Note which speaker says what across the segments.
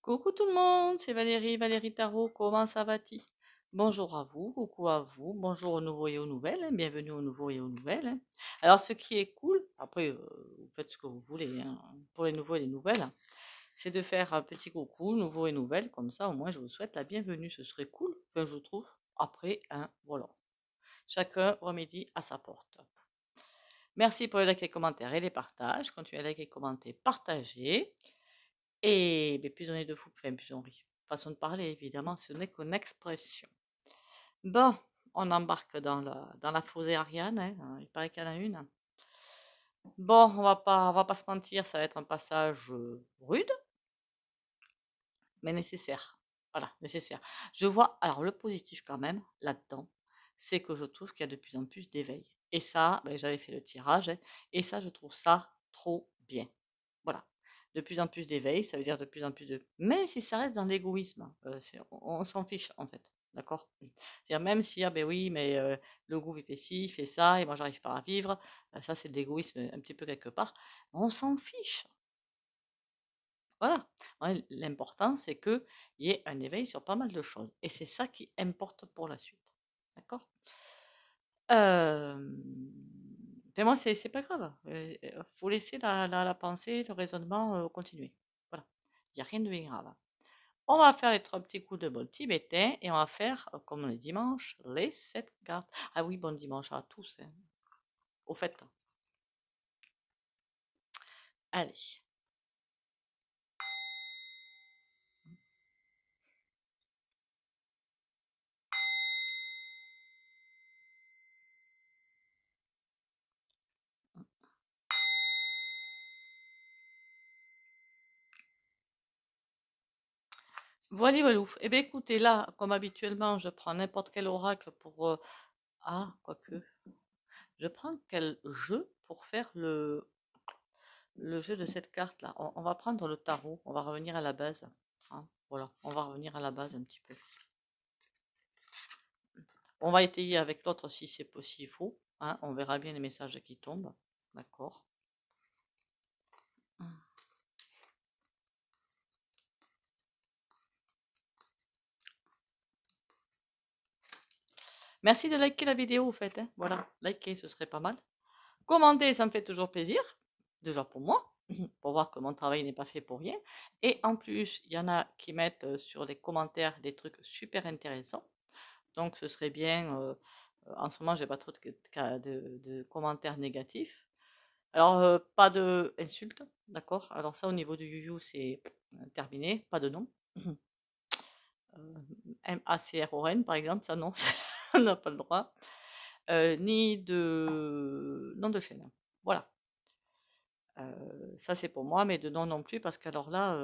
Speaker 1: Coucou tout le monde, c'est Valérie, Valérie Tarot, comment ça va-t-il? Bonjour à vous, coucou à vous, bonjour aux nouveaux et aux nouvelles, hein, bienvenue aux nouveaux et aux nouvelles, hein. Alors ce qui est cool, après vous faites ce que vous voulez, hein, pour les nouveaux et les nouvelles, c'est de faire un petit coucou, nouveaux et nouvelles, comme ça au moins je vous souhaite la bienvenue, ce serait cool, enfin je trouve. Après, hein, voilà, chacun remédie à sa porte. Merci pour les likes, les commentaires et les partages, continuez à liker, commenter, partager. Et ben, plus on est de fous, enfin, plus on rit. Façon de parler, évidemment, ce n'est qu'une expression. Bon, on embarque dans la fausse Ariane, hein, il paraît qu'il y en a une. Bon, on va pas se mentir, ça va être un passage rude, mais nécessaire. Voilà, nécessaire. Je vois, alors le positif quand même, là-dedans, c'est que je trouve qu'il y a de plus en plus d'éveil. Et ça, ben, j'avais fait le tirage, hein, et ça, je trouve ça trop bien. Voilà. De plus en plus d'éveil, ça veut dire de plus en plus de... Même si ça reste dans l'égoïsme, on s'en fiche en fait, d'accord? C'est-à-dire même si, ah ben oui, mais le groupe fait ci, fait ça, et moi j'arrive pas à vivre, ça c'est de l'égoïsme un petit peu quelque part, on s'en fiche. Voilà. Ouais, l'important c'est qu'il y ait un éveil sur pas mal de choses, et c'est ça qui importe pour la suite, d'accord? Euh, Mais moi, c'est pas grave. Faut laisser la pensée, le raisonnement continuer. Voilà. Il n'y a rien de bien grave. On va faire les trois petits coups de bol tibétain et on va faire, comme le dimanche, les 7 cartes. Ah oui, bon dimanche à tous, hein. Au fait. Allez. Voilà, voilà. Eh bien, écoutez, là, comme habituellement, je prends n'importe quel oracle pour... Ah, quoique. Je prends quel jeu pour faire le jeu de cette carte-là. On va prendre le tarot, on va revenir à la base, hein. Voilà, on va revenir à la base un petit peu. On va étayer avec l'autre si c'est possible, faux, hein. On verra bien les messages qui tombent. D'accord. Merci de liker la vidéo, au fait, hein. Voilà, liker, ce serait pas mal. Commenter, ça me fait toujours plaisir. Déjà pour moi, pour voir que mon travail n'est pas fait pour rien. Et en plus, il y en a qui mettent sur les commentaires des trucs super intéressants. Donc, ce serait bien. En ce moment, j'ai pas trop de commentaires négatifs. Alors, pas de insultes, d'accord? Alors, ça, au niveau du you c'est terminé, pas de nom. MACRON, par exemple, ça, non, on n'a pas le droit. Ni de nom de chaîne. Voilà. Ça, c'est pour moi, mais de nom non plus, parce qu'alors là,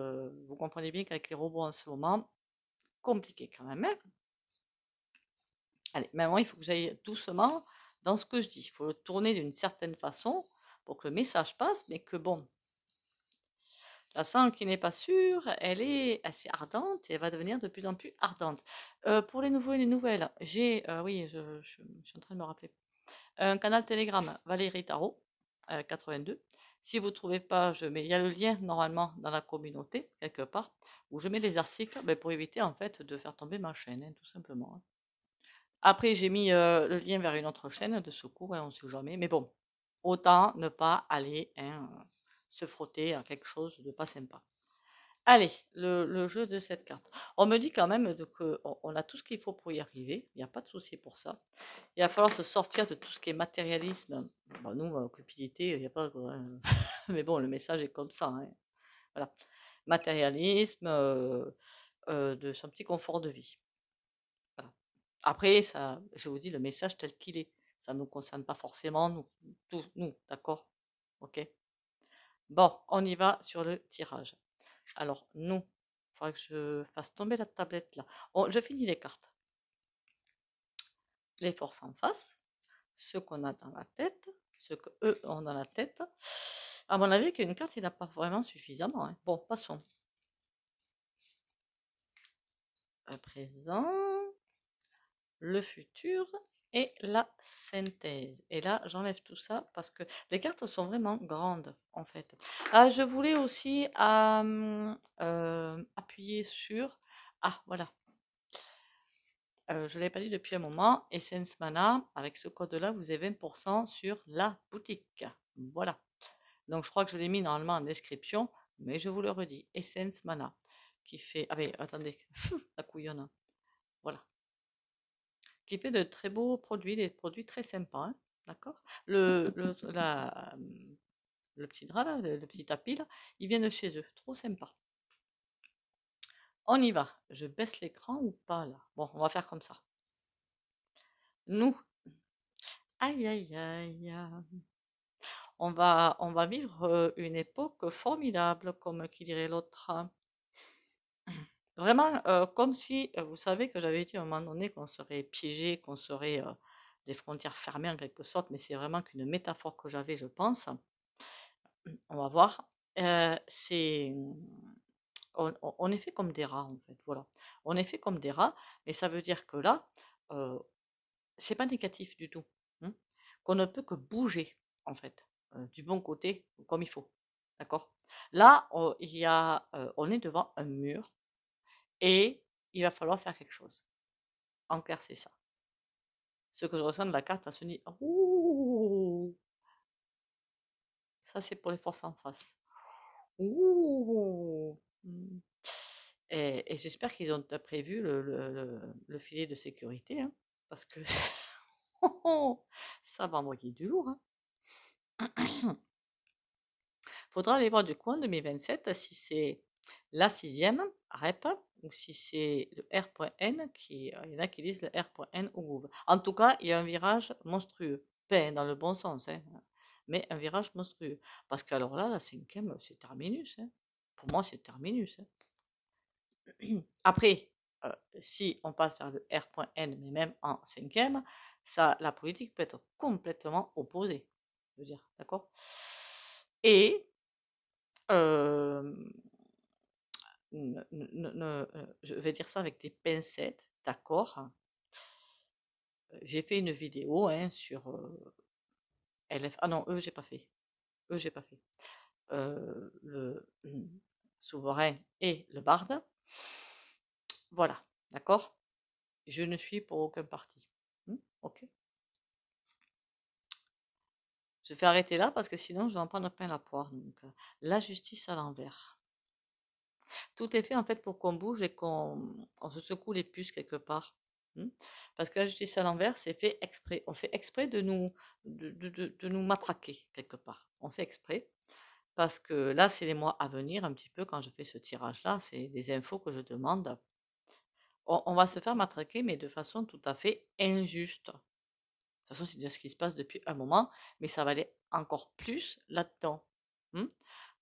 Speaker 1: vous comprenez bien qu'avec les robots en ce moment, compliqué quand même, hein. Allez, maintenant, il faut que j'aille doucement dans ce que je dis. Il faut le tourner d'une certaine façon pour que le message passe, mais que bon, la sang qui n'est pas sûre, elle est assez ardente et elle va devenir de plus en plus ardente. Pour les nouveaux et les nouvelles, j'ai, oui, je suis en train de me rappeler, un canal Telegram Valérie Tarot 82. Si vous ne trouvez pas, il y a le lien normalement dans la communauté, quelque part, où je mets des articles ben, pour éviter en fait de faire tomber ma chaîne, hein, tout simplement, hein. Après, j'ai mis le lien vers une autre chaîne de secours, et on ne sait jamais. Mais bon, autant ne pas aller, hein, se frotter à quelque chose de pas sympa. Allez, le jeu de cette carte. On me dit quand même qu'on a tout ce qu'il faut pour y arriver. Il n'y a pas de souci pour ça. Il va falloir se sortir de tout ce qui est matérialisme. Bon, nous, cupidité, il n'y a pas... Mais bon, le message est comme ça, hein. Voilà. Matérialisme, de son petit confort de vie. Voilà. Après, ça, je vous dis le message tel qu'il est. Ça ne nous concerne pas forcément, nous, d'accord? Ok? Bon, on y va sur le tirage. Alors, nous, il faudrait que je fasse tomber la tablette là. Je finis les cartes. Les forces en face, ce qu'on a dans la tête, ce qu'eux ont dans la tête. À mon avis, qu'une carte, il n'a pas vraiment suffisamment, hein. Bon, passons. Le présent, le futur et la synthèse. Et là, j'enlève tout ça parce que les cartes sont vraiment grandes, en fait. Ah, je voulais aussi appuyer appuyer sur... Ah, voilà. Je ne l'avais pas dit depuis un moment. Essence Mana, avec ce code-là, vous avez 20% sur la boutique. Voilà. Donc, je crois que je l'ai mis normalement en description, mais je vous le redis. Essence Mana, qui fait... Ah, mais attendez, la couillonne. Voilà. Qui fait de très beaux produits, des produits très sympas. Hein, d'accord. Le petit drap, là, le petit tapis, là, il vient de chez eux. Trop sympa. On y va. Je baisse l'écran ou pas, là? Bon, on va faire comme ça. Nous, aïe, aïe, aïe. On va vivre une époque formidable, comme qui dirait l'autre. Vraiment, comme si, vous savez que j'avais dit à un moment donné qu'on serait piégé, qu'on serait des frontières fermées en quelque sorte, mais c'est vraiment qu'une métaphore que j'avais, je pense. On va voir. C'est, on est fait comme des rats, en fait. Voilà. On est fait comme des rats, mais ça veut dire que là, euh, c'est pas négatif du tout. Hein, qu'on ne peut que bouger, en fait, du bon côté, comme il faut. D'accord? Là, on est devant un mur et il va falloir faire quelque chose. En clair, c'est ça. Ce que je ressens de la carte, à se dit, ouh, ça c'est pour les forces en face. Ouh. Hmm. Et j'espère qu'ils ont prévu le filet de sécurité, hein, parce que ça va envoyer du lourd. Hein. Faudra aller voir du coup en 2027 si c'est la sixième REP ou si c'est le R.N. Il y en a qui disent le R.N. au Gouv. En tout cas, il y a un virage monstrueux. Pas dans le bon sens, hein, mais un virage monstrueux. Parce que alors là, la cinquième, c'est terminus. Hein. Pour moi, c'est terminus. Hein. Après, si on passe vers le R.N, mais même en cinquième, ça, la politique peut être complètement opposée. Je veux dire, d'accord? Et je vais dire ça avec des pincettes, d'accord? J'ai fait une vidéo hein, sur LF. Ah non, eux, j'ai pas fait. Eux, j'ai pas fait. Le souverain et le barde. Voilà, d'accord? Je ne suis pour aucun parti. Ok. Je vais arrêter là parce que sinon je vais en prendre plein la poire. Donc, la justice à l'envers. Tout est fait en fait pour qu'on bouge et qu'on se secoue les puces quelque part. Parce que la justice à l'envers, c'est fait exprès. On fait exprès de nous matraquer quelque part. On fait exprès. Parce que là, c'est les mois à venir, un petit peu, quand je fais ce tirage-là, c'est des infos que je demande. On va se faire matraquer, mais de façon tout à fait injuste. De toute façon, c'est déjà ce qui se passe depuis un moment, mais ça va aller encore plus là-dedans.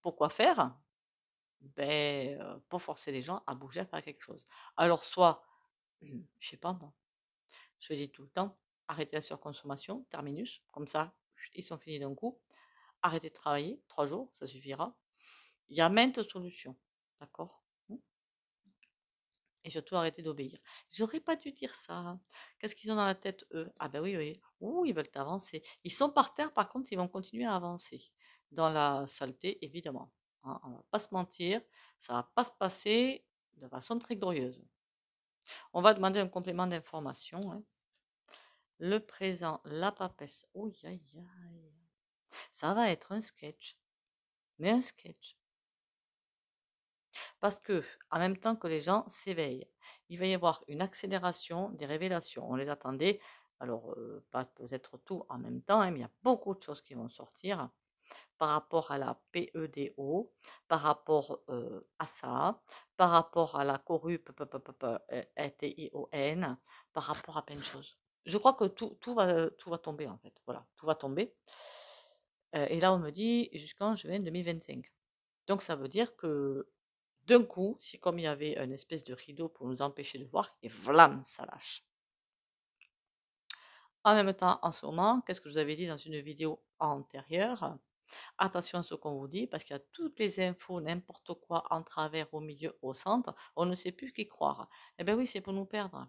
Speaker 1: Pourquoi faire? Ben, pour forcer les gens à bouger, à faire quelque chose. Alors, soit, je sais pas moi, je dis tout le temps, arrêtez la surconsommation, terminus, comme ça, ils sont finis d'un coup. Arrêtez de travailler, 3 jours, ça suffira. Il y a maintes solutions, d'accord? Et surtout, arrêtez d'obéir. J'aurais pas dû dire ça. Qu'est-ce qu'ils ont dans la tête, eux? Ah ben oui, oui. Ouh, ils veulent avancer. Ils sont par terre, par contre, ils vont continuer à avancer. Dans la saleté, évidemment. Hein, on va pas se mentir, ça va pas se passer de façon très glorieuse. On va demander un complément d'information. Hein. Le présent, la papesse. Oh, aïe, aïe. Ça va être un sketch. Mais un sketch. Parce que, en même temps que les gens s'éveillent, il va y avoir une accélération des révélations. On les attendait, alors pas peut-être tout en même temps, hein, mais il y a beaucoup de choses qui vont sortir par rapport à la PEDO, par rapport à ça, par rapport à la corrup, TION, par rapport à plein de choses. Je crois que tout va tomber en fait. Voilà, tout va tomber. Et là, on me dit jusqu'en juin 2025. Donc, ça veut dire que d'un coup, si comme il y avait une espèce de rideau pour nous empêcher de voir, et vlam, ça lâche. En même temps, en ce moment, qu'est-ce que je vous avais dit dans une vidéo antérieure? Attention à ce qu'on vous dit, parce qu'il y a toutes les infos, n'importe quoi, en travers, au milieu, au centre, on ne sait plus qui croire. Eh bien oui, c'est pour nous perdre.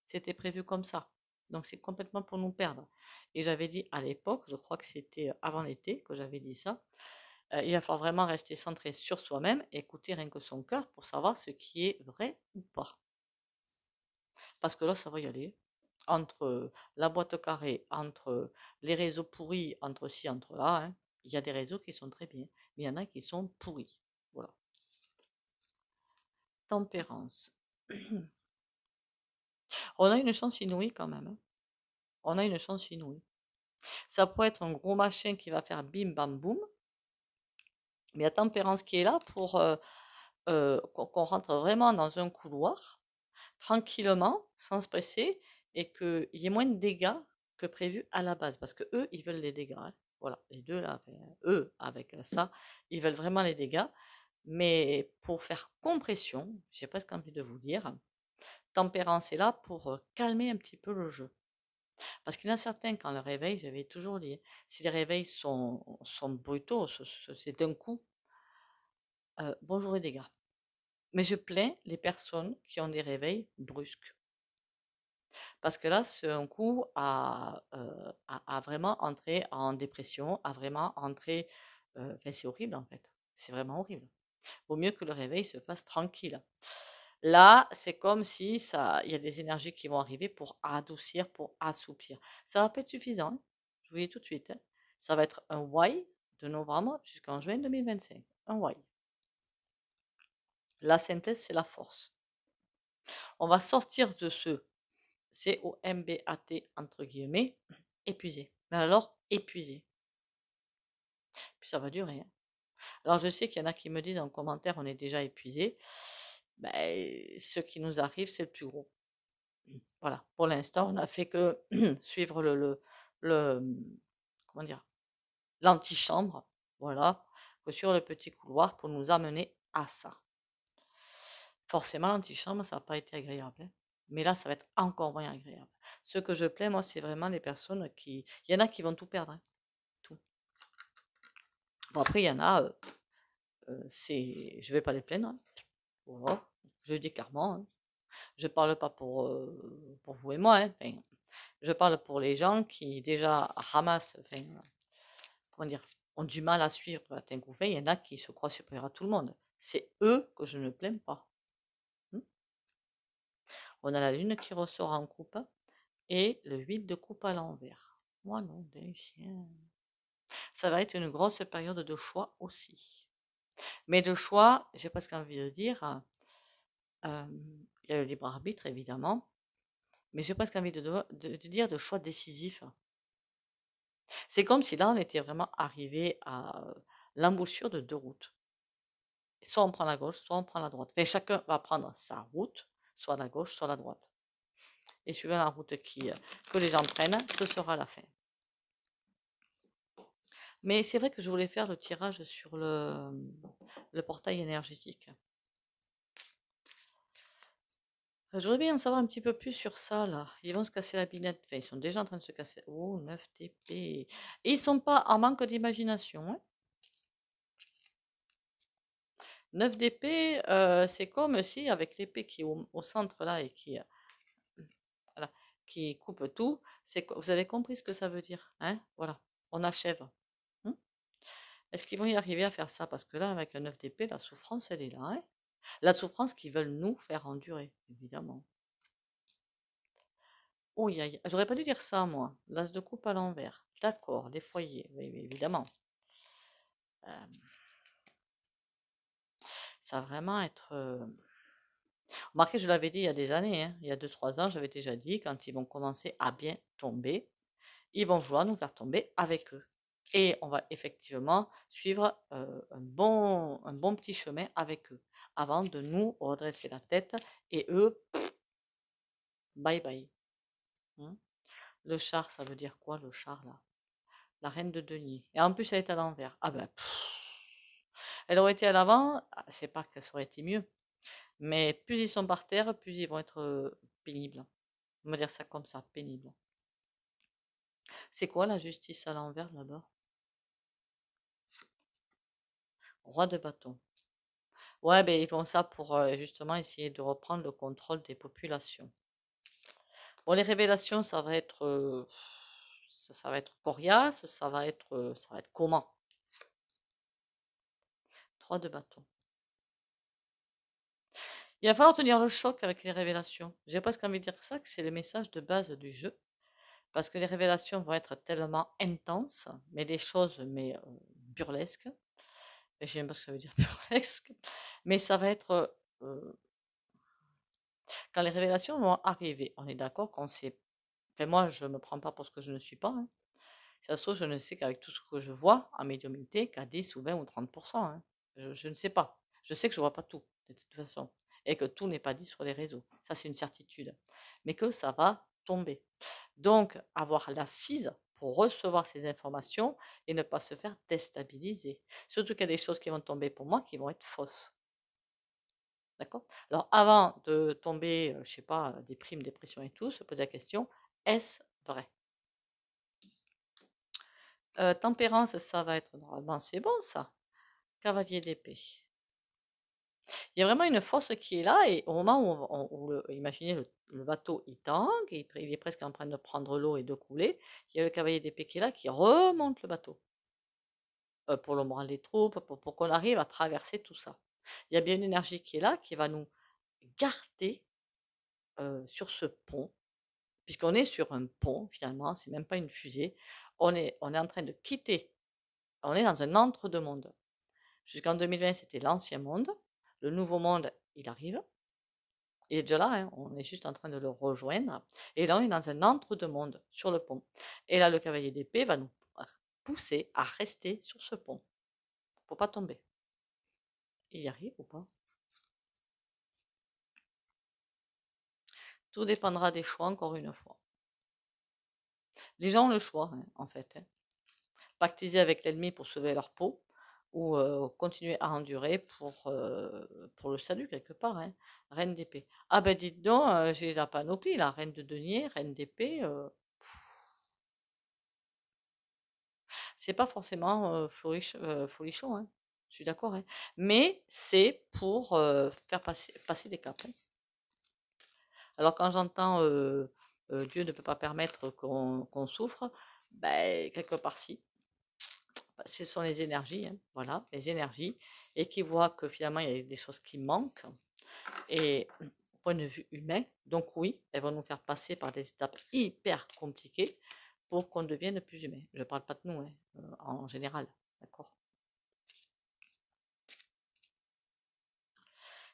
Speaker 1: C'était prévu comme ça. Donc c'est complètement pour nous perdre. Et j'avais dit à l'époque, je crois que c'était avant l'été que j'avais dit ça, Il va falloir vraiment rester centré sur soi-même, écouter rien que son cœur pour savoir ce qui est vrai ou pas. Parce que là, ça va y aller. Entre la boîte carrée, entre les réseaux pourris, entre ci, entre là, hein, il y a des réseaux qui sont très bien, mais il y en a qui sont pourris. Voilà. Tempérance. On a une chance inouïe quand même, hein. On a une chance inouïe. Ça pourrait être un gros machin qui va faire bim bam boum, mais il y a tempérance qui est là pour qu'on rentre vraiment dans un couloir, tranquillement, sans se presser, et qu'il y ait moins de dégâts que prévu à la base. Parce que eux, ils veulent les dégâts, hein. Voilà, les deux là, eux, avec ça, ils veulent vraiment les dégâts. Mais pour faire compression, j'ai presque envie de vous dire, tempérance est là pour calmer un petit peu le jeu. Parce qu'il y en a certains, quand le réveil, j'avais toujours dit, si les réveils sont brutaux, c'est d'un coup, bonjour les dégâts. Mais je plains les personnes qui ont des réveils brusques. Parce que là, c'est un coup à vraiment entrer en dépression, à vraiment entrer. Enfin, c'est horrible en fait. C'est vraiment horrible. Vaut mieux que le réveil se fasse tranquille. Là, c'est comme si il y a des énergies qui vont arriver pour adoucir, pour assouplir. Ça va pas être suffisant, hein. Je vous dis tout de suite, hein. Ça va être un why de novembre jusqu'en juin 2025. Un why. La synthèse, c'est la force. On va sortir de ce COMBAT entre guillemets, épuisé. Mais alors, épuisé. Puis ça va durer, hein. Alors je sais qu'il y en a qui me disent en commentaire, on est déjà épuisé. Ben, ce qui nous arrive, c'est le plus gros. Voilà. Pour l'instant, on n'a fait que suivre le comment dire, l'antichambre. Voilà. Que sur le petit couloir pour nous amener à ça. Forcément, l'antichambre, ça n'a pas été agréable, hein. Mais là, ça va être encore moins agréable. Ce que je plains, moi, c'est vraiment les personnes qui. Il y en a qui vont tout perdre, hein. Tout. Bon, après, il y en a, je vais pas les plaindre, hein. Voilà. Je dis clairement, hein. Je parle pas pour vous et moi, hein. Enfin, je parle pour les gens qui déjà ramassent, enfin, comment dire, ont du mal à suivre certains coups. Il y en a qui se croient supérieurs à tout le monde. C'est eux que je ne plains pas. On a la lune qui ressort en coupe et le 8 de coupe à l'envers. Moi non, d'un chien. Ça va être une grosse période de choix aussi. Mais de choix, j'ai presque envie de dire, il y a le libre arbitre évidemment, mais j'ai presque envie de dire de choix décisifs. C'est comme si là on était vraiment arrivé à l'embouchure de deux routes. Soit on prend la gauche, soit on prend la droite. Enfin, chacun va prendre sa route, soit la gauche, soit la droite. Et suivant la route que les gens prennent, ce sera la fin. Mais c'est vrai que je voulais faire le tirage sur le portail énergétique. J'aurais bien en savoir un petit peu plus sur ça, là. Ils vont se casser la binette. Enfin, ils sont déjà en train de se casser. Oh, 9 TP. Et ils sont pas en manque d'imagination, hein. 9 d'épée, c'est comme si, avec l'épée qui est au centre, là, et voilà, qui coupe tout, vous avez compris ce que ça veut dire, hein? Voilà, on achève. Hein. Est-ce qu'ils vont y arriver à faire ça? Parce que là, avec un 9 d'épée, la souffrance, elle est là, hein? La souffrance qu'ils veulent nous faire endurer, évidemment. Oh, j'aurais pas dû dire ça, moi. L'as de coupe à l'envers. D'accord, des foyers, oui, évidemment. Ça va vraiment être. Remarquez, je l'avais dit il y a des années, hein. Il y a 2-3 ans, j'avais déjà dit, quand ils vont commencer à bien tomber, ils vont vouloir nous faire tomber avec eux. Et on va effectivement suivre un bon petit chemin avec eux, avant de nous redresser la tête, et eux, bye bye. Hein. Le char, ça veut dire quoi, le char, là? La reine de denier. Et en plus, elle est à l'envers. Ah ben, elle aurait été à l'avant, c'est pas que ça aurait été mieux. Mais plus ils sont par terre, plus ils vont être pénibles. On va dire ça comme ça, pénibles. C'est quoi la justice à l'envers là-bas? Roi de bâton. Ouais, ben ils font ça pour justement essayer de reprendre le contrôle des populations. Bon, les révélations, ça va être coriace, ça va être comment? 3 de bâton. Il va falloir tenir le choc avec les révélations. J'ai presque envie de dire ça, que c'est le message de base du jeu. Parce que les révélations vont être tellement intenses, mais des choses burlesques. Je ne sais même pas ce que ça veut dire burlesque. Mais ça va être... quand les révélations vont arriver, on est d'accord qu'on sait... Enfin, moi, je ne me prends pas pour ce que je ne suis pas. Hein. Si ça se trouve, je ne sais qu'avec tout ce que je vois en médiumnité qu'à 10 ou 20 ou 30%. Hein. Je ne sais pas. Je sais que je ne vois pas tout, de toute façon. Et que tout n'est pas dit sur les réseaux. Ça, c'est une certitude. Mais que ça va tomber. Donc, avoir l'assise pour recevoir ces informations et ne pas se faire déstabiliser. Surtout qu'il y a des choses qui vont tomber pour moi qui vont être fausses. D'accord? Alors, avant de tomber, je sais pas, déprime, dépression et tout, se poser la question, est-ce vrai? Tempérance, ça va être normalement, c'est bon ça. Cavalier d'épée. Il y a vraiment une force qui est là et au moment où imaginez le bateau il tangue, il est presque en train de prendre l'eau et de couler, il y a le cavalier d'épée qui est là qui remonte le bateau pour le moral des troupes, pour qu'on arrive à traverser tout ça. Il y a bien une énergie qui est là qui va nous garder sur ce pont, puisqu'on est sur un pont finalement, c'est même pas une fusée, on est en train de quitter, on est dans un entre-deux-mondes. Jusqu'en 2020, c'était l'ancien monde. Le nouveau monde, il arrive. Il est déjà là, hein. On est juste en train de le rejoindre. Et là, on est dans un entre-deux-mondes sur le pont. Et là, le cavalier d'épée va nous pousser à rester sur ce pont pour pas tomber. Il y arrive ou pas? Tout dépendra des choix, encore une fois. Les gens ont le choix, hein, en fait. Hein. Pactiser avec l'ennemi pour sauver leur peau ou continuer à endurer pour le salut quelque part. Hein. Reine d'épée. Ah ben dites donc, j'ai la panoplie, la reine de denier, reine d'épée. C'est pas forcément folichon, hein. Je suis d'accord. Hein. Mais c'est pour faire passer des caps. Hein. Alors quand j'entends Dieu ne peut pas permettre qu'on souffre, ben, quelque part si. Ce sont les énergies, hein, voilà, les énergies, et qui voient que finalement il y a des choses qui manquent, et au point de vue humain, donc oui, elles vont nous faire passer par des étapes hyper compliquées pour qu'on devienne plus humain. Je ne parle pas de nous, hein, en général, d'accord.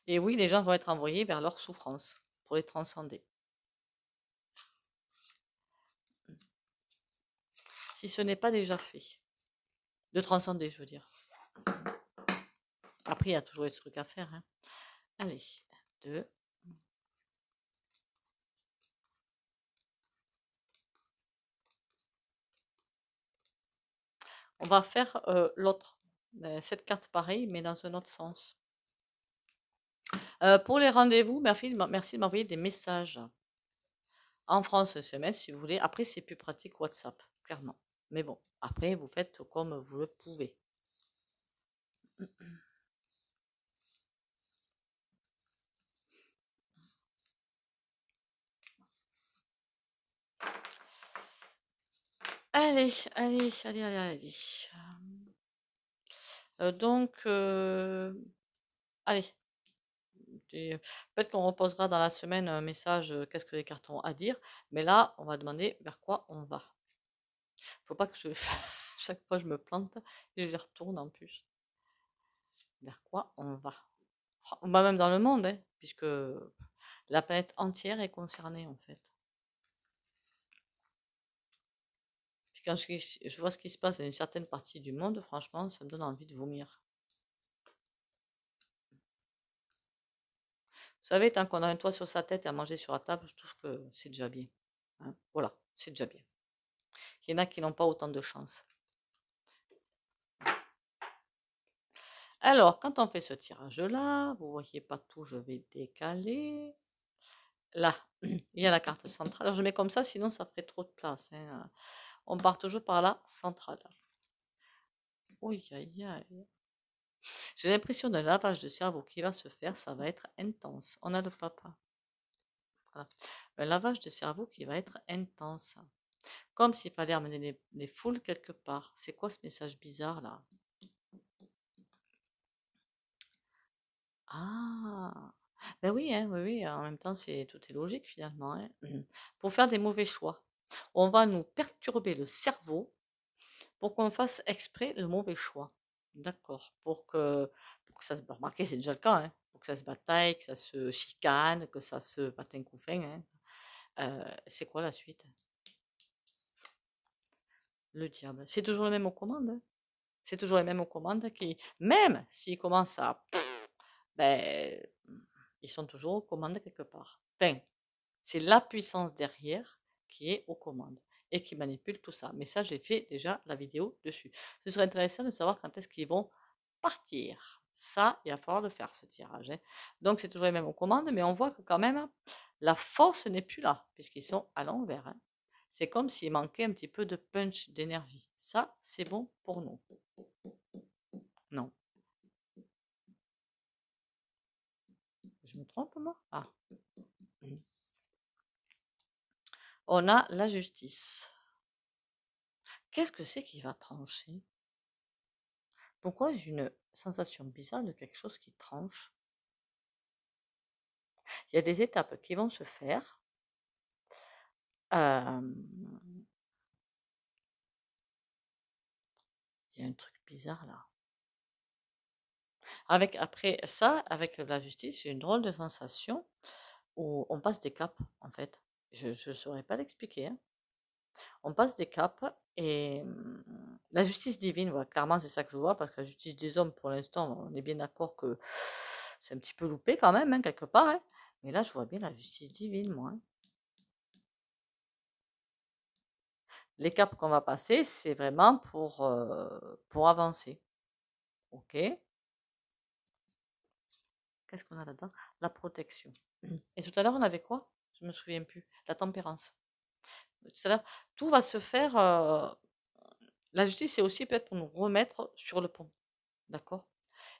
Speaker 1: Et oui, les gens vont être envoyés vers leur souffrance pour les transcender. Si ce n'est pas déjà fait. De transcender, je veux dire. Après, il y a toujours des trucs à faire. Hein. Allez, 2. On va faire l'autre. Cette carte pareille, mais dans un autre sens. Pour les rendez-vous, merci de m'envoyer des messages. En France, SMS, si vous voulez. Après, c'est plus pratique WhatsApp, clairement. Mais bon, après, vous faites comme vous le pouvez. Allez, allez, allez, allez, allez. Donc, allez. Peut-être qu'on reposera dans la semaine un message, qu'est-ce que les cartes ont à dire. Mais là, on va demander vers quoi on va. Faut pas que chaque fois je me plante et je les retourne en plus. Vers quoi on va? Bah, même dans le monde, hein, puisque la planète entière est concernée en fait. Puis quand je vois ce qui se passe dans une certaine partie du monde, franchement, ça me donne envie de vomir. Vous savez, tant qu'on a un toit sur sa tête et à manger sur la table, je trouve que c'est déjà bien. Hein. Voilà, c'est déjà bien. Il y en a qui n'ont pas autant de chance. Alors, quand on fait ce tirage-là, vous voyez pas tout, je vais décaler. Là, il y a la carte centrale. Alors, je mets comme ça, sinon ça ferait trop de place. Hein. On part toujours par la centrale. Oui, aïe, aïe. J'ai l'impression d'un lavage de cerveau qui va se faire, ça va être intense. On a le papa. Voilà. Un lavage de cerveau qui va être intense. Comme s'il fallait amener les foules quelque part. C'est quoi ce message bizarre là? Ah! Ben oui, hein, oui, oui, en même temps, tout est logique finalement, hein. Pour faire des mauvais choix. On va nous perturber le cerveau pour qu'on fasse exprès le mauvais choix. D'accord. Pour que ça se remarquez, c'est déjà le cas, hein. Pour que ça se bataille, que ça se chicane, que ça se patin couffin, hein. C'est quoi la suite? Le diable. C'est toujours le même aux commandes, hein. C'est toujours les mêmes aux commandes qui, même s'ils commencent à, ben, ils sont toujours aux commandes quelque part. Enfin, c'est la puissance derrière qui est aux commandes et qui manipule tout ça. Mais ça, j'ai fait déjà la vidéo dessus. Ce serait intéressant de savoir quand est-ce qu'ils vont partir. Ça, il va falloir le faire, ce tirage, hein. Donc, c'est toujours les mêmes aux commandes, mais on voit que quand même, la force n'est plus là, puisqu'ils sont à l'envers, hein. C'est comme s'il manquait un petit peu de punch d'énergie. Ça, c'est bon pour nous. Non. Je me trompe, moi? Ah. On a la justice. Qu'est-ce que c'est qui va trancher? Pourquoi j'ai une sensation bizarre de quelque chose qui tranche? Il y a des étapes qui vont se faire. Euh, il y a un truc bizarre là. Après ça, avec la justice, j'ai une drôle de sensation où on passe des caps, en fait. Je ne saurais pas l'expliquer, hein. On passe des caps et la justice divine, voilà, clairement, c'est ça que je vois, parce que la justice des hommes, pour l'instant, on est bien d'accord que c'est un petit peu loupé quand même, hein, quelque part, hein. Mais là, je vois bien la justice divine, moi, hein. Les caps qu'on va passer, c'est vraiment pour avancer. Ok? Qu'est-ce qu'on a là-dedans? La protection. Et tout à l'heure, on avait quoi? Je me souviens plus. La tempérance. Tout à l'heure, tout va se faire. La justice, c'est aussi peut-être pour nous remettre sur le pont. D'accord?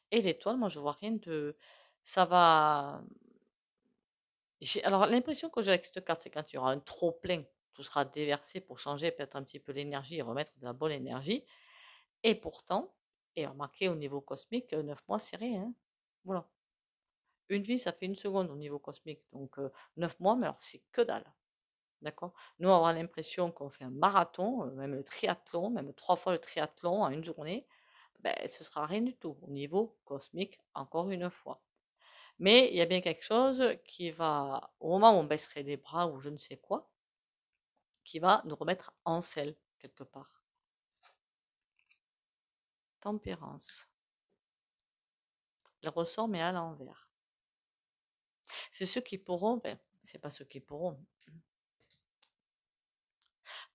Speaker 1: Et l'étoile, moi, je vois rien de. Ça va. Alors, l'impression que j'ai avec cette carte, c'est quand il y aura un trop plein, tout sera déversé pour changer peut-être un petit peu l'énergie et remettre de la bonne énergie. Et pourtant, et remarquez au niveau cosmique, 9 mois, c'est rien, hein. Voilà. Une vie, ça fait une seconde au niveau cosmique. Donc, 9 mois, mais alors c'est que dalle. D'accord? Nous, on aura l'impression qu'on fait un marathon, même le triathlon, même 3 fois le triathlon en une journée. Ben, ce sera rien du tout au niveau cosmique, encore une fois. Mais il y a bien quelque chose qui va, au moment où on baisserait les bras ou je ne sais quoi, qui va nous remettre en selle, quelque part. Tempérance. Elle ressort, mais à l'envers. C'est ceux qui pourront, ben, c'est pas ceux qui pourront.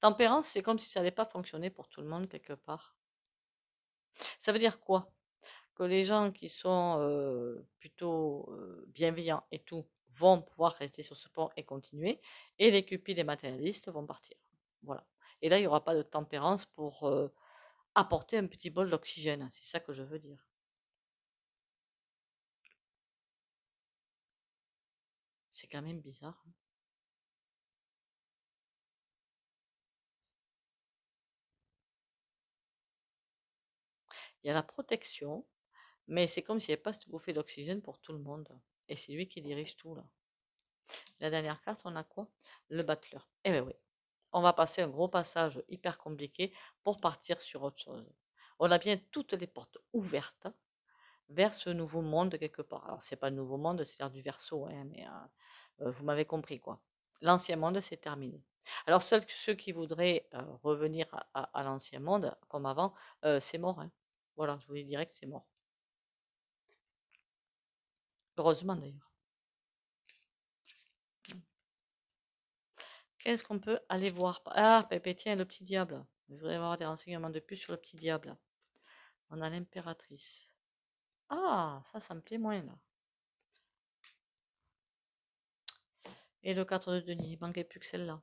Speaker 1: Tempérance, c'est comme si ça n'allait pas fonctionner pour tout le monde, quelque part. Ça veut dire quoi? Que les gens qui sont plutôt bienveillants et tout vont pouvoir rester sur ce pont et continuer, et les cupides et matérialistes vont partir. Voilà. Et là, il n'y aura pas de tempérance pour apporter un petit bol d'oxygène. C'est ça que je veux dire. C'est quand même bizarre, hein. Il y a la protection, mais c'est comme s'il n'y avait pas cette bouffée d'oxygène pour tout le monde. Et c'est lui qui dirige tout, là. La dernière carte, on a quoi? Le battleur. Eh bien oui, on va passer un gros passage hyper compliqué pour partir sur autre chose. On a bien toutes les portes ouvertes vers ce nouveau monde quelque part. Alors, c'est pas le nouveau monde, c'est-à-dire du Verseau, hein, mais vous m'avez compris, quoi. L'ancien monde, c'est terminé. Alors, seuls ceux qui voudraient revenir à l'ancien monde, comme avant, c'est mort, hein. Voilà, je vous dirais que c'est mort. Heureusement, d'ailleurs. Qu'est-ce qu'on peut aller voir? Ah, Pépé, tiens, le petit diable. Il devrait y avoir des renseignements de plus sur le petit diable. On a l'impératrice. Ah, ça me plaît moins, là. Et le 4 de denier, il manquait plus que celle-là.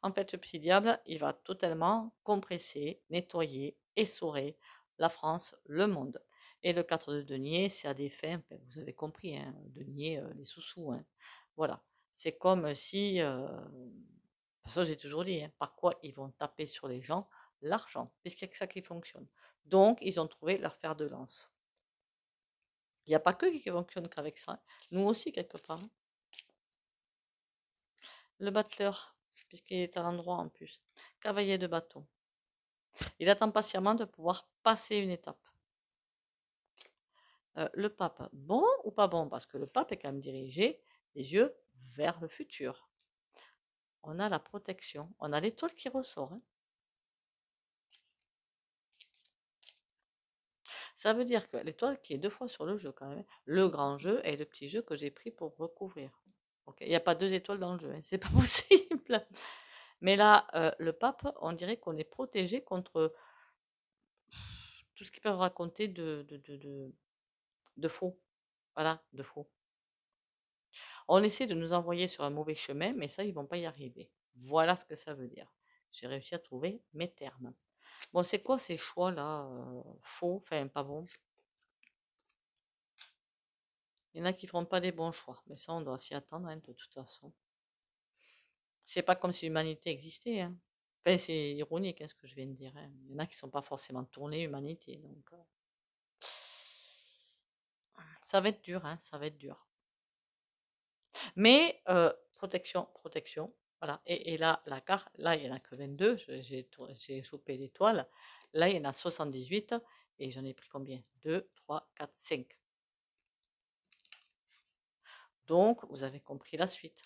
Speaker 1: En fait, ce petit diable, il va totalement compresser, nettoyer, essorer la France, le monde. Et le 4 de denier, c'est à des fins, ben, vous avez compris, hein, denier, les sous-sous, hein. Voilà. C'est comme si, ça j'ai toujours dit, hein, par quoi ils vont taper sur les gens? L'argent, puisqu'il n'y a que ça qui fonctionne. Donc, ils ont trouvé leur fer de lance. Il n'y a pas que qui fonctionne qu'avec ça. Nous aussi, quelque part. Le battleur, puisqu'il est à l'endroit en plus. Cavalier de bâton. Il attend patiemment de pouvoir passer une étape. Le pape, bon ou pas bon? Parce que le pape est quand même dirigé les yeux vers le futur. On a la protection. On a l'étoile qui ressort. Hein. Ça veut dire que l'étoile qui est 2 fois sur le jeu quand même. Le grand jeu et le petit jeu que j'ai pris pour recouvrir. Okay. Il n'y a pas 2 étoiles dans le jeu, hein. C'est pas possible. Mais là, le pape, on dirait qu'on est protégé contre tout ce qu'ils peuvent raconter de faux. Voilà, de faux. On essaie de nous envoyer sur un mauvais chemin, mais ça, ils vont pas y arriver. Voilà ce que ça veut dire. J'ai réussi à trouver mes termes. Bon, c'est quoi ces choix-là faux, enfin pas bons? Il y en a qui feront pas des bons choix, mais ça, on doit s'y attendre hein, de toute façon. C'est pas comme si l'humanité existait. Hein. Enfin, c'est ironique hein, ce que je viens de dire. Hein. Il y en a qui sont pas forcément tournés humanité, donc ça va être dur, hein, ça va être dur. Mais protection, protection. Voilà. Et là, la carte, là, il n'y en a que 22. J'ai chopé l'étoile. Là, il y en a 78. Et j'en ai pris combien? 2, 3, 4, 5. Donc, vous avez compris la suite.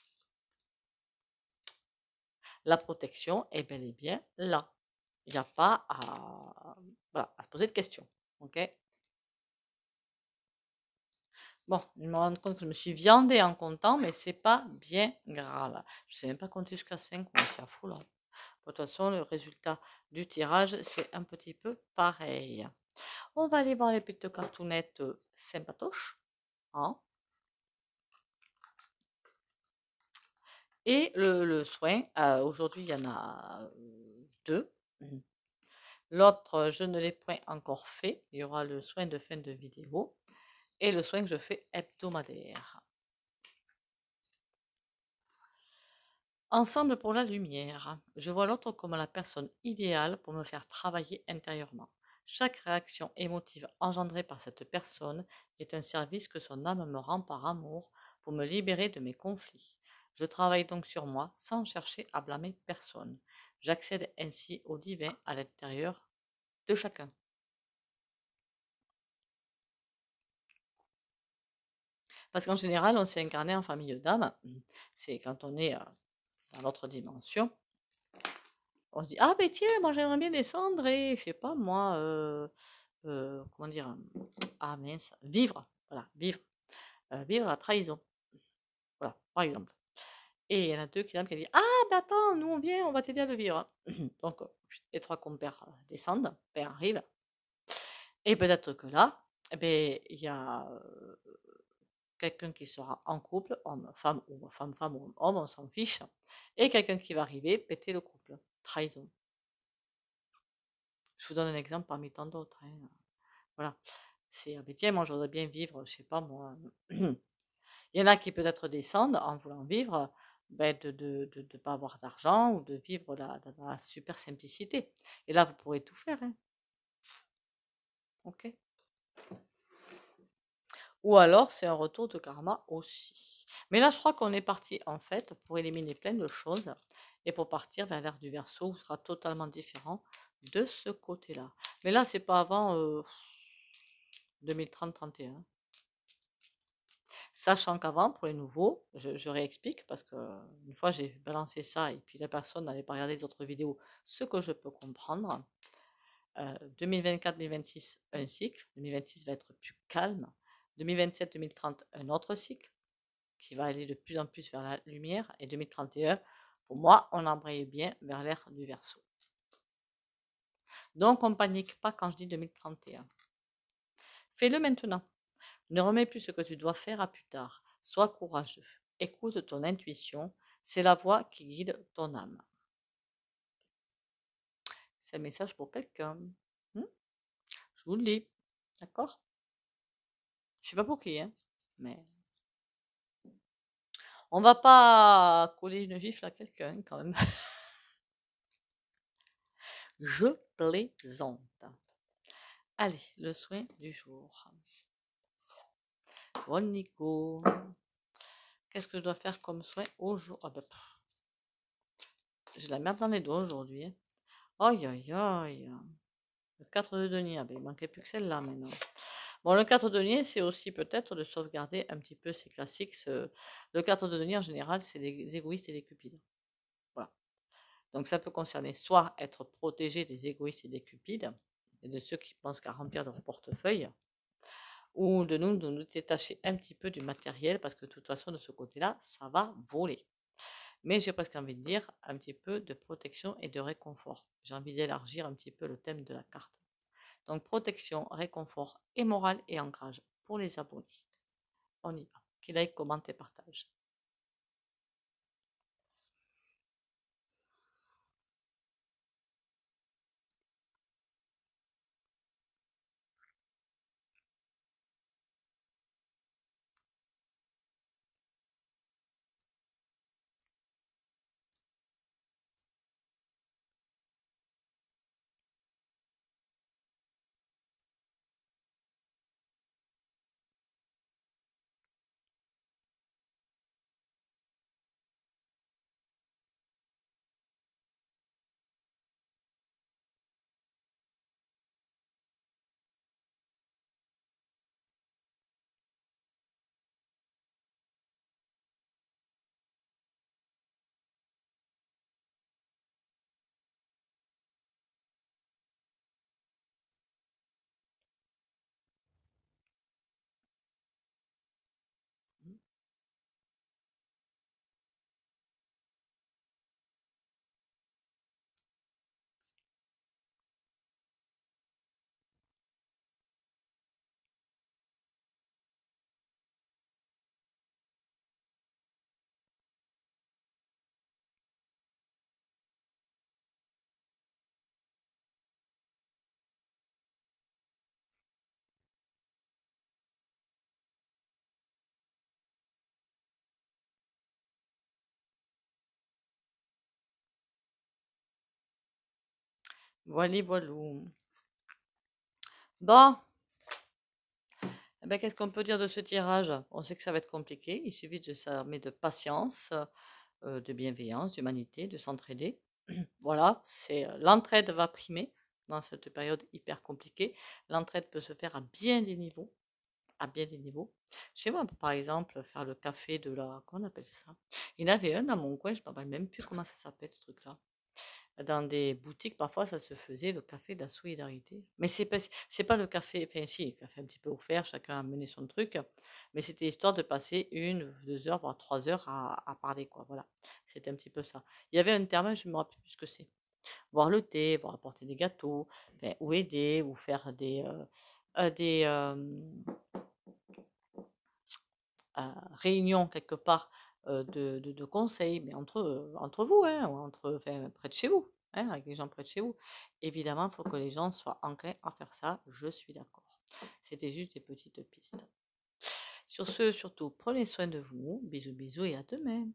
Speaker 1: La protection est bel et bien là. Il n'y a pas voilà, à se poser de questions. OK? Bon, je me rends compte que je me suis viandée en comptant, mais c'est pas bien grave. Je ne sais même pas compter jusqu'à 5, mais c'est à fou là. De toute façon, le résultat du tirage, c'est un petit peu pareil. On va aller voir les petites cartounettes sympatoches. Hein. Et le soin, aujourd'hui, il y en a 2. L'autre, je ne l'ai point encore fait. Il y aura le soin de fin de vidéo et le soin que je fais hebdomadaire. Ensemble pour la lumière. Je vois l'autre comme la personne idéale pour me faire travailler intérieurement. Chaque réaction émotive engendrée par cette personne est un service que son âme me rend par amour pour me libérer de mes conflits. Je travaille donc sur moi sans chercher à blâmer personne. J'accède ainsi au divin à l'intérieur de chacun. Parce qu'en général, on s'est incarné en famille d'âmes. C'est quand on est dans l'autre dimension. On se dit, ah ben tiens, moi j'aimerais bien descendre et, je sais pas moi, comment dire, ah mince, vivre, voilà, vivre, vivre la trahison, voilà, par exemple. Et il y en a 2 qui disent, ah ben attends, nous on vient, on va t'aider à le vivre. Donc, les 3 compères descendent, ben arrivent, et peut-être que là, eh ben, il y a quelqu'un qui sera en couple, homme, femme, ou femme, femme, ou homme, on s'en fiche, et quelqu'un qui va arriver, péter le couple, trahison. Je vous donne un exemple parmi tant d'autres. Hein. Voilà. C'est, mais tiens, moi, je voudrais bien vivre, je sais pas moi. Il y en a qui peut-être descendent en voulant vivre, ben, de ne pas avoir d'argent ou de vivre la super simplicité. Et là, vous pourrez tout faire. Hein. OK. Ou alors, c'est un retour de karma aussi. Mais là, je crois qu'on est parti, en fait, pour éliminer plein de choses et pour partir vers l'ère du Verseau, où ce sera totalement différent de ce côté-là. Mais là, c'est pas avant 2030-31. Sachant qu'avant, pour les nouveaux, je réexplique parce que une fois j'ai balancé ça et puis la personne n'avait pas regardé les autres vidéos, ce que je peux comprendre. 2024-2026, un cycle. 2026 va être plus calme. 2027-2030, un autre cycle qui va aller de plus en plus vers la lumière. Et 2031, pour moi, on embraye bien vers l'ère du Verseau. Donc, on ne panique pas quand je dis 2031. Fais-le maintenant. Ne remets plus ce que tu dois faire à plus tard. Sois courageux. Écoute ton intuition. C'est la voix qui guide ton âme. C'est un message pour quelqu'un. Je vous le dis. D'accord? Je sais pas pour qui, hein. Mais on va pas coller une gifle à quelqu'un quand même. Je plaisante. Allez, le soin du jour. Bon, Nico. Qu'est-ce que je dois faire comme soin aujourd'hui? Ah, j'ai la merde dans les doigts aujourd'hui, hein. Aïe, aïe, aïe. Le 4 de denier. Ah, ben, il manquait plus que celle-là maintenant. Bon, le 4 de denier, c'est aussi peut-être de sauvegarder un petit peu ces classiques. Le 4 de denier, en général, c'est les égoïstes et les cupides. Voilà. Donc, ça peut concerner soit être protégé des égoïstes et des cupides, et de ceux qui pensent qu'à remplir leur portefeuille, ou de nous détacher un petit peu du matériel, parce que de toute façon, de ce côté-là, ça va voler. Mais j'ai presque envie de dire un petit peu de protection et de réconfort. J'ai envie d'élargir un petit peu le thème de la carte. Donc protection, réconfort et morale et ancrage pour les abonnés. On y va. Qui like, commente et partage. Voilà, voilà. Bon, eh ben, qu'est-ce qu'on peut dire de ce tirage? On sait que ça va être compliqué. Il suffit de s'armer de patience, de bienveillance, d'humanité, de s'entraider. Voilà, l'entraide va primer dans cette période hyper compliquée. L'entraide peut se faire à bien des niveaux. À bien des niveaux. Chez moi, par exemple, faire le café de la... Comment on appelle ça? Il y en avait un dans mon coin, je ne me rappelle même plus comment ça s'appelle ce truc-là. Dans des boutiques, parfois, ça se faisait, le café de la solidarité. Mais c'est pas le café, enfin si, le café un petit peu offert, chacun a mené son truc, mais c'était histoire de passer 1, 2 heures, voire 3 heures à parler, quoi. Voilà, c'était un petit peu ça. Il y avait un terme, je ne me rappelle plus ce que c'est. Voir le thé, voir apporter des gâteaux, enfin, ou aider, ou faire des réunion quelque part de conseils, mais entre vous, hein, ou enfin, près de chez vous, hein, avec les gens près de chez vous. Évidemment, il faut que les gens soient enclins à faire ça, je suis d'accord. C'était juste des petites pistes. Sur ce, surtout, prenez soin de vous. Bisous, bisous et à demain.